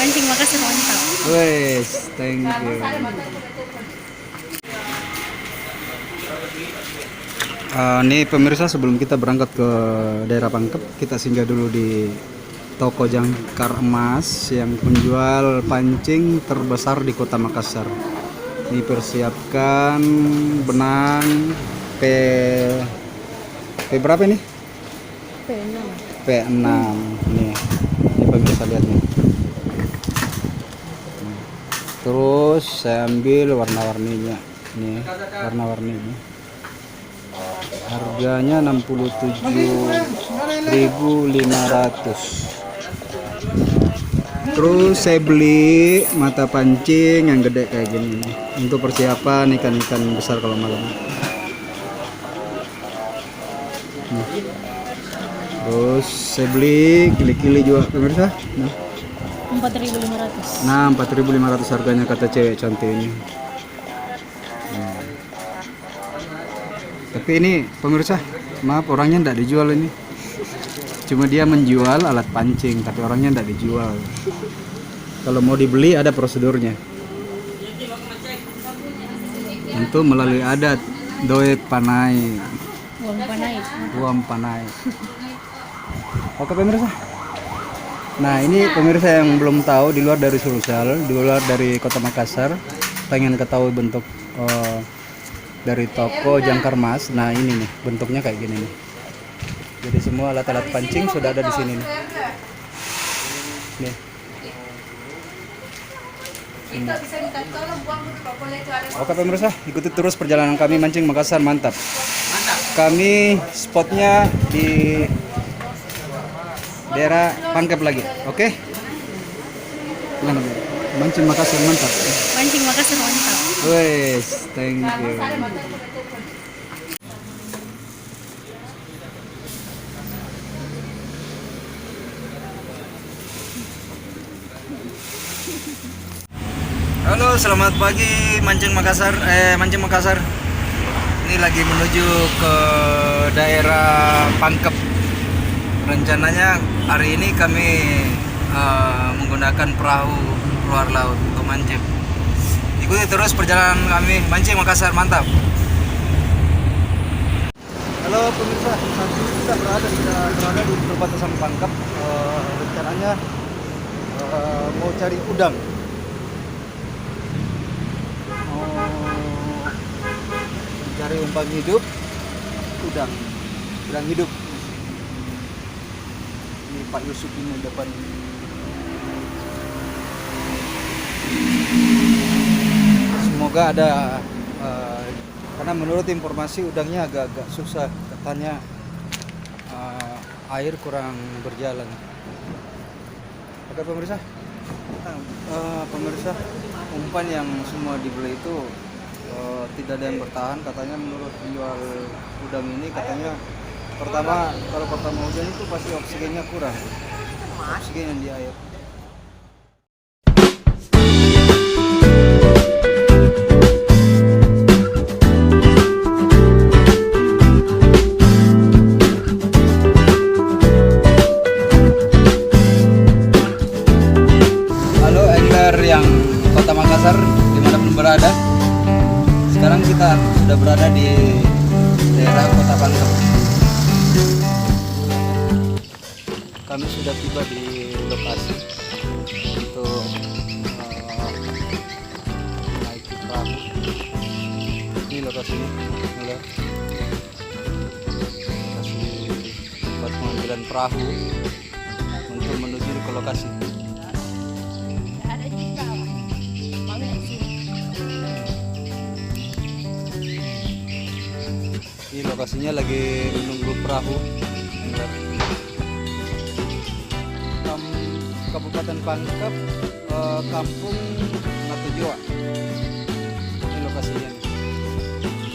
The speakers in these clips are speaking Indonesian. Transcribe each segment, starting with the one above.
Mancing Makassar mantap. Wes, thank you. Nih pemirsa, sebelum kita berangkat ke daerah Pangkep, kita singgah dulu di toko jangkar emas yang menjual pancing terbesar di kota Makassar. Dipersiapkan benang P berapa ini? P6. P6 nih. Ini pemirsa lihat nih. Terus saya ambil warna-warninya. Nih, warna-warninya. Harganya 67.500. Terus saya beli mata pancing yang gede kayak gini nih, untuk persiapan ikan-ikan besar kalau malam. Terus saya beli kili-kili juga pemirsa. 4.500. Nah, 4.500 harganya kata cewek cantik ini. Tapi ini pemirsa, maaf orangnya tidak dijual ini. Cuma dia menjual alat pancing, tapi orangnya tidak dijual. Kalau mau dibeli ada prosedurnya. Untuk melalui adat doe panai. Uang panai. Uang panai. Oke pemirsa. Nah ini pemirsa yang belum tahu, di luar dari Sulsel, di luar dari kota Makassar, pengen ketahui bentuk dari toko jangkar emas. Nah ini nih bentuknya kayak gini nih. Jadi semua alat-alat pancing sudah ada di sini nih. Nih. Oke pemirsa, ikuti terus perjalanan kami mancing Makassar mantap. Kami spotnya di daerah Pangkep lagi, oke? Mancing Makassar mantap. Mancing Makassar mantap. Wes, thank you. Halo, selamat pagi Mancing Makassar. Mancing Makassar. Ini lagi menuju ke daerah Pangkep. Rencananya hari ini kami menggunakan perahu luar laut untuk mancing. Ikuti terus perjalanan kami Mancing Makassar mantap. Halo pemirsa, saat ini kita berada di perbatasan Pangkep. Rencananya mau cari udang. Cari umpan hidup, udang hidup. Ini Pak Yusuf ini depan. Semoga ada, karena menurut informasi udangnya agak-agak susah, katanya air kurang berjalan. Oke pemirsa, pemirsa, umpan yang semua dibeli itu tidak ada yang bertahan, katanya menurut penjual udang ini. Katanya kalau pertama hujan itu pasti oksigennya kurang, oksigen yang di air. Halo angler yang kota Makassar dimanapun berada. Sekarang kita sudah berada di daerah kota Pangkep. Kami sudah tiba di lokasi untuk menaiki perahu. Ini lokasinya, lihat. Lokasi tempat pengambilan perahu untuk menuju ke lokasi. Ini lokasinya lagi menunggu perahu. Kabupaten Pangkep, Kampung Natujua. Ini lokasinya.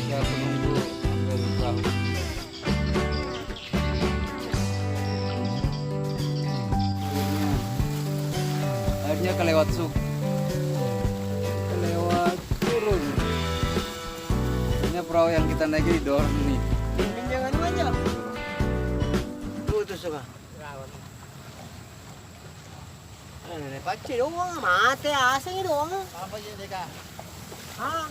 Saya menunggu ambil perahu. Akhirnya kelewat turun. Ini perahu yang kita naiki di dorong nih. Jangan aja. Tuh suka. Pace doang, mate asing doang. Apa ya Deka? Hah?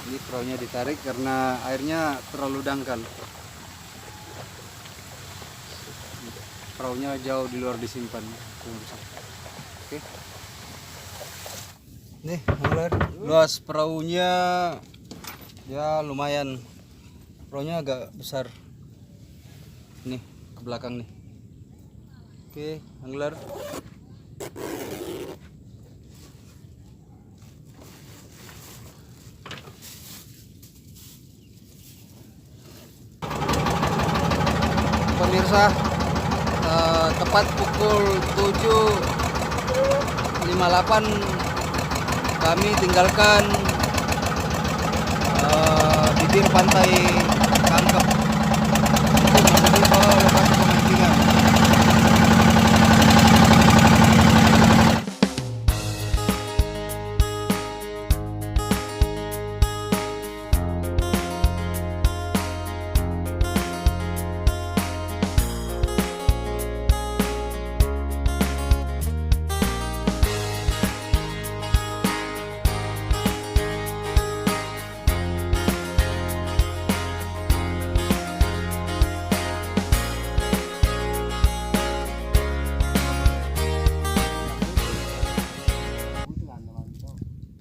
Ini perahunya ditarik karena airnya terlalu dangkal. Perahunya jauh di luar disimpan. Oke. Nih, angler. Luas perahunya ya lumayan. Perahunya agak besar. Nih, ke belakang nih. Oke, angler. Pemirsa, tepat pukul 7.58 kami tinggalkan bibir pantai Kangkep untuk menuju ke lokasi pemancingan.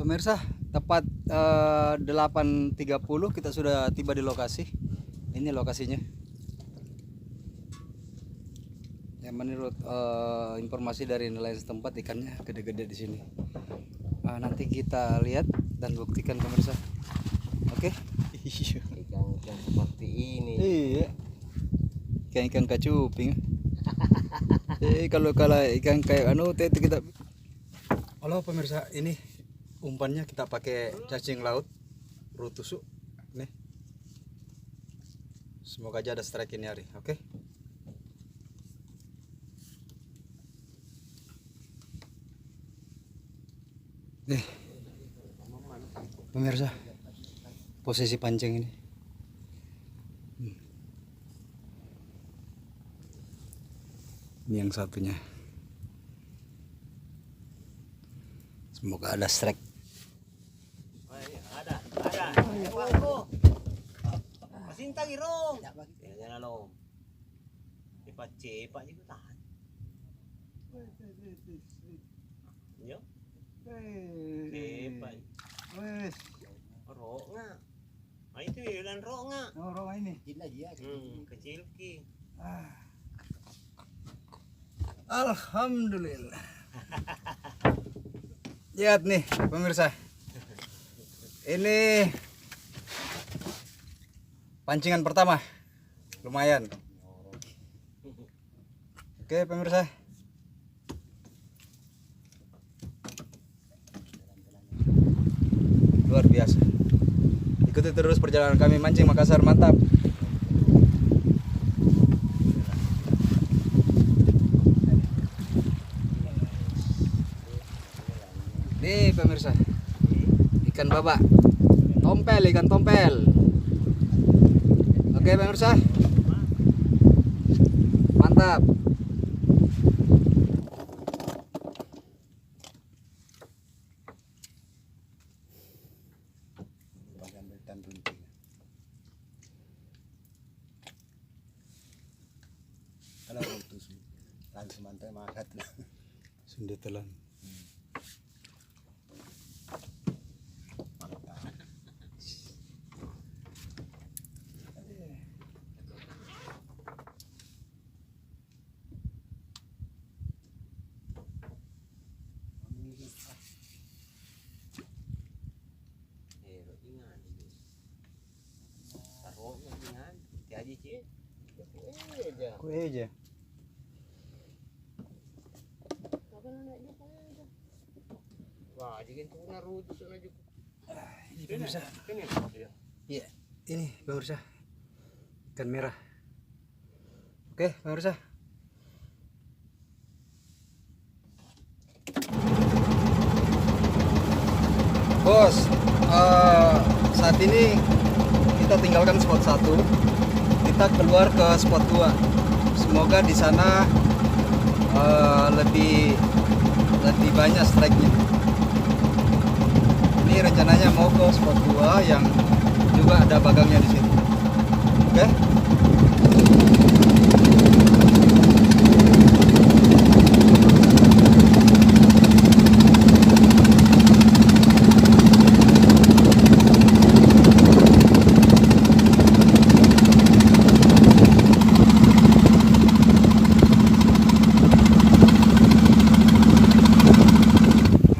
Pemirsa, tepat 8.30 kita sudah tiba di lokasi. Ini lokasinya. Ya, menurut informasi dari nelayan setempat ikannya gede-gede di sini. Nanti kita lihat dan buktikan pemirsa. Oke? Ikan seperti ini. Iya. Ikan kacuping. Kalau ikan kayak tete kita. Halo pemirsa, ini umpannya kita pakai cacing laut rutusuk nih. Semoga aja ada strike ini hari. Oke. Nih pemirsa, posisi pancing ini. Ini yang satunya. Semoga ada strike. Ada. Masinta girong. Jangan lo. Pace, pak juga tahan. Yo. Cepat. Wes. Rok nga. Itu ilan rok nga. Rok ini. Kecil ki. Alhamdulillah. Lihat nih pemirsa. Ini pancingan pertama. Lumayan. Oke pemirsa. Luar biasa. Ikuti terus perjalanan kami mancing Makassar, mantap. Nih pemirsa, ikan babak, ikan tompel. Oke pemirsa, mantap. Kalau putus langsung mantai makat. Sudah telan. Kue aja. Wah, jadi tuna rutus aja. Ini pemirsa. Ini. Iya, ini pemirsa. Ikan merah. Oke, pemirsa. Bos, saat ini kita tinggalkan spot 1 di kita keluar ke spot 2. Semoga di sana lebih banyak strike-nya. Ini rencananya mau ke spot 2 yang juga ada bagangnya di situ. Oke?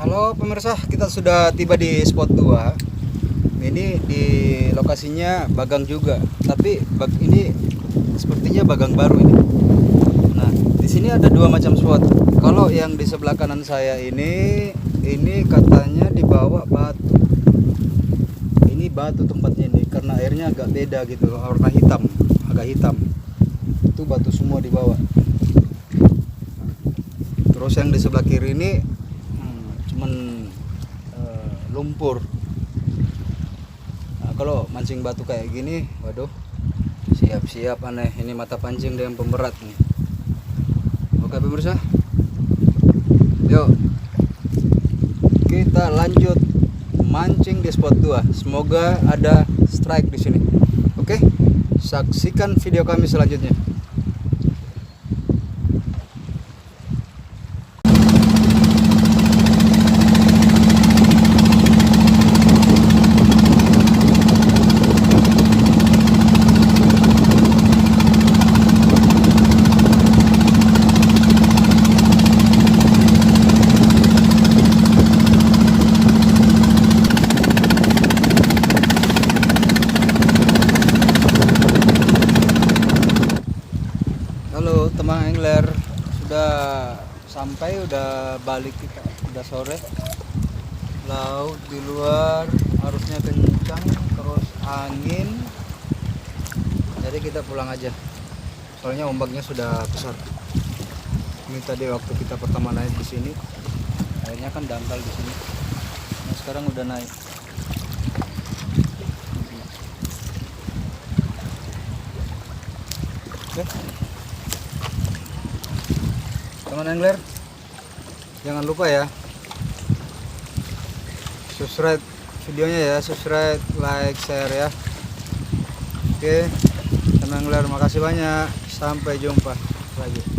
Halo pemirsa, kita sudah tiba di spot 2. Ini di lokasinya bagang juga, tapi ini sepertinya bagang baru ini. Nah, di sini ada 2 macam spot. Kalau yang di sebelah kanan saya ini katanya dibawa batu. Ini batu tempatnya ini karena airnya agak beda gitu, warna hitam, agak hitam. Itu batu semua dibawa. Terus yang di sebelah kiri ini cuman lumpur. Nah, kalau mancing batu kayak gini, waduh, siap-siap aneh. Ini mata pancing dengan pemberat nih. Oke pemirsa, yuk kita lanjut mancing di spot 2. Semoga ada strike di sini. Oke, saksikan video kami selanjutnya. Halo teman angler, sudah sampai, udah balik kita, udah sore. Laut di luar arusnya kencang, terus angin. Jadi kita pulang aja. Soalnya ombaknya sudah besar. Ini tadi waktu kita pertama naik di sini, airnya kan dangkal di sini. Nah, sekarang udah naik. Oke. Teman angler, jangan lupa ya subscribe videonya ya, subscribe, like, share ya. Oke teman angler, makasih banyak, sampai jumpa lagi.